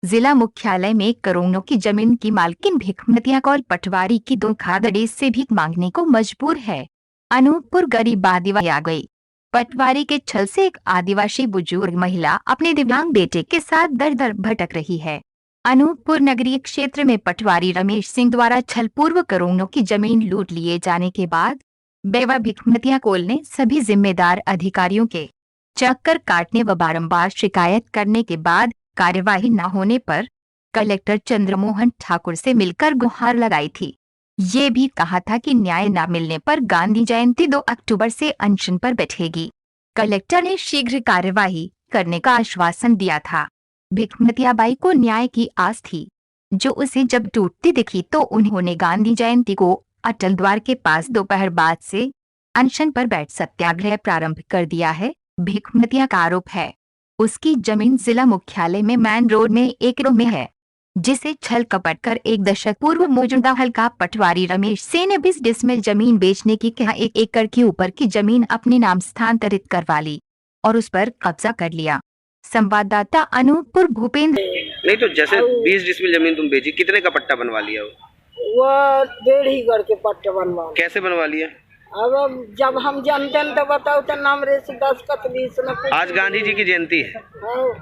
जिला मुख्यालय में करोड़ों की जमीन की मालकिन भिखमतिया कौर पटवारी की धोखाधड़ी से भीख मांगने को मजबूर है। अनूपपुर गरीब आदिवासी आ गई। पटवारी के छल से एक आदिवासी बुजुर्ग महिला अपने दिव्यांग बेटे के साथ दर दर भटक रही है। अनूपपुर नगरीय क्षेत्र में पटवारी रमेश सिंह द्वारा छलपूर्व करोड़ों की जमीन लूट लिए जाने के बाद बेवा भिखमतिया कौर ने सभी जिम्मेदार अधिकारियों के चक्कर काटने व बारंबार शिकायत करने के बाद कार्यवाही न होने पर कलेक्टर चंद्रमोहन ठाकुर से मिलकर गुहार लगाई थी। ये भी कहा था कि न्याय न मिलने पर गांधी जयंती 2 अक्टूबर से अनशन पर बैठेगी। कलेक्टर ने शीघ्र कार्यवाही करने का आश्वासन दिया था। भिखमतिया बाई को न्याय की आस थी, जो उसे जब टूटती दिखी तो उन्होंने गांधी जयंती को अटल द्वार के पास दोपहर बाद से अनशन पर बैठ सत्याग्रह प्रारंभ कर दिया है। भिखमतिया का आरोप है उसकी जमीन जिला मुख्यालय में मैन रोड में एकड़ों में है, जिसे छल कपट कर 1 दशक पूर्व मौजूदा हल्का पटवारी रमेश सिंह ने 20 डिसमिल जमीन बेचने की कहा 1 एकड़ के ऊपर की जमीन अपने नाम स्थानांतरित करवा ली और उस पर कब्जा कर लिया। संवाददाता अनूपपुर भूपेंद्र। नहीं तो जैसे 20 डिसमिल जमीन तुम बेची, कितने का पट्टा बनवा लिया? वो 1.5 एकड़ के पट्टे बनवा। कैसे बनवा लिया? अब जब हम जानते हैं तो बताओ तो नाम रे से 10 कतलीस न। आज गांधी जी की जयंती है।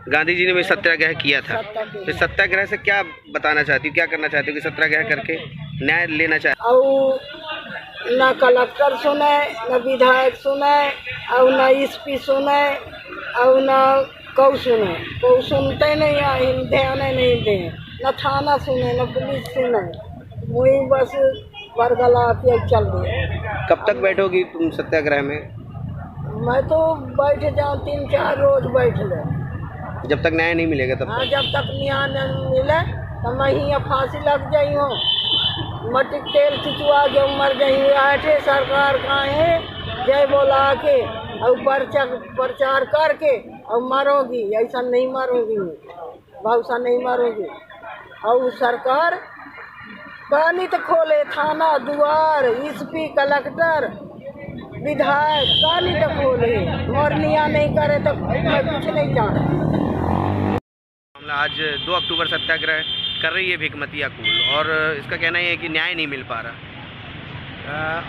गांधी जी ने भी सत्याग्रह किया था। तो सत्याग्रह से क्या बताना चाहती हो, क्या करना चाहती हो कि सत्याग्रह करके न्याय लेना चाहती? और न कलेक्टर सुने, न विधायक सुने, और न एसपी सुने, और न कौ सुने। कौ सुनते नहीं, ध्यान नहीं दे। न थाना सुने, न पुलिस सुने। वही बस बरगला के चल रही। कब तक बैठोगी तुम सत्याग्रह में? मैं तो बैठ जाऊँ 3-4 रोज बैठ ले, जब तक न्याय नहीं मिलेगा तब तक। जब तक न्याय नहीं मिले तो मैं ही फांसी लग जाई हूँ, मट्टी तेल खिंचवा के मर गई। आठे सरकार का है जय बोला के और प्रचार करके और मारोगी। ऐसा नहीं मारोगी, भौसा नहीं मारोगी। और सरकार कहानी तो खोले, थाना द्वार, एसपी, कलेक्टर, विधायक कहानी तो खोले, और न्याय नहीं करे तो मैं कुछ नहीं जानता। आज 2 अक्टूबर सत्याग्रह कर रही है भिखमतिया कौर और इसका कहना है कि न्याय नहीं मिल पा रहा।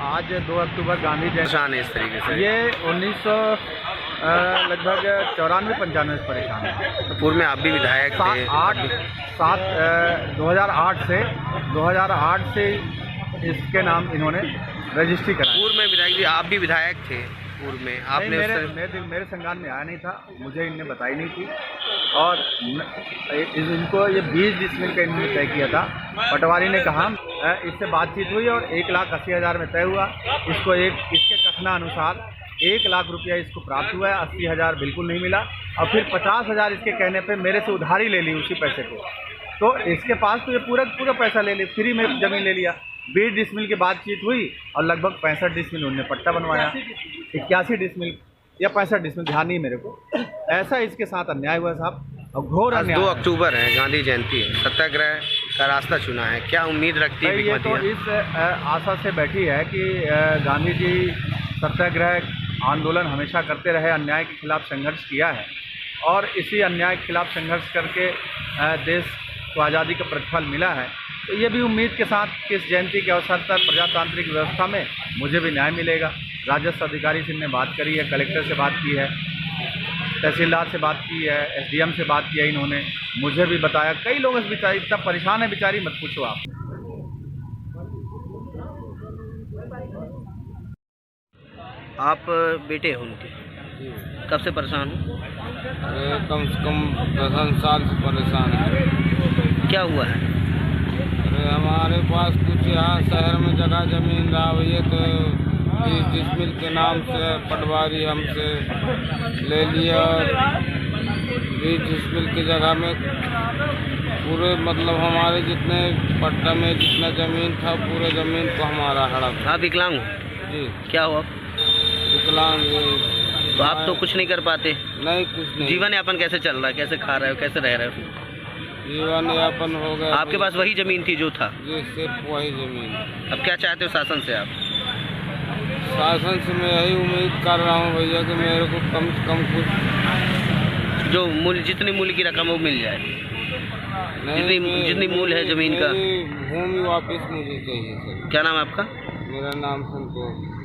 आज 2 अक्टूबर गांधी जयंती परेशान है इस तरीके से। ये 1994 95 से परेशान है। तो पूर्व में आप भी विधायक थे। 2008 से इसके नाम इन्होंने रजिस्ट्री करा। पूर्व में विधायक जी, आप भी विधायक थे पूर्व में। आपने मेरे संज्ञान में आया नहीं था, मुझे इनने बताई नहीं थी। और इनको ये 20 डिसमिल का इन्होंने तय किया था। पटवारी ने कहा, इससे बातचीत हुई और 1,80,000 में तय हुआ। इसके कथनानुसार 1 लाख रुपया इसको प्राप्त हुआ है, 80,000 बिल्कुल नहीं मिला। और फिर 50,000 इसके कहने पे मेरे से उधारी ले ली उसी पैसे को। तो इसके पास तो ये पूरा पैसा ले ली, फ्री में ज़मीन ले लिया। 20 डिसमिल की बातचीत हुई और लगभग 65 डिसमिल उन्होंने पट्टा बनवाया। 81 डिसमिल या 65 डिसमिल, ध्यान नहीं मेरे को। ऐसा इसके साथ अन्याय हुआ साहब, और घोर अन्याय। 2 अक्टूबर है, गांधी जयंती है, सत्याग्रह का रास्ता चुना है, क्या उम्मीद रखती है? ये तो इस आशा से बैठी है कि गांधी जी सत्याग्रह आंदोलन हमेशा करते रहे, अन्याय के खिलाफ संघर्ष किया है और इसी अन्याय के खिलाफ संघर्ष करके देश को आज़ादी का प्रतिफल मिला है। तो ये भी उम्मीद के साथ कि इस जयंती के अवसर पर प्रजातांत्रिक व्यवस्था में मुझे भी न्याय मिलेगा। राजस्व अधिकारी से इनने बात करी है, कलेक्टर से बात की है, तहसीलदार से बात की है, एसडीएम से बात की है। इन्होंने मुझे भी बताया, कई लोग इस बेचारी इतना परेशान है, बेचारी मत पूछो आप। आप बेटे हो उनके, कब से परेशान हो? अरे कम से कम 10 साल से परेशान है। क्या हुआ है? अरे हमारे पास कुछ यहाँ शहर में जगह जमीन रहा हुई है, तो 20 डिसमिल के नाम से पटवारी हमसे ले लिया और 20 डिसमिल की जगह में पूरे मतलब हमारे जितने पट्टा में जितना ज़मीन था पूरे ज़मीन को हमारा हड़प। आप विकलांग हो? जी। क्या हुआ? विकलांग। तो आप तो कुछ नहीं कर पाते? नहीं, कुछ नहीं। जीवन यापन कैसे चल रहा है, कैसे खा रहे हो, कैसे रह रहे हो? जीवन यापन हो गया। आपके पास वही जमीन थी जो था? जी, सिर्फ वही जमीन। अब क्या चाहते हो शासन से आप? शासन से मैं यही उम्मीद कर रहा हूँ भैया कि मेरे को कम से कम कुछ जो मूल्य, जितनी मूल्य की रकम वो मिल जाए, जितनी मूल्य है जमीन का, भूमि वापस मुझे चाहिए सर। क्या नाम है आपका? मेरा नाम संतोष।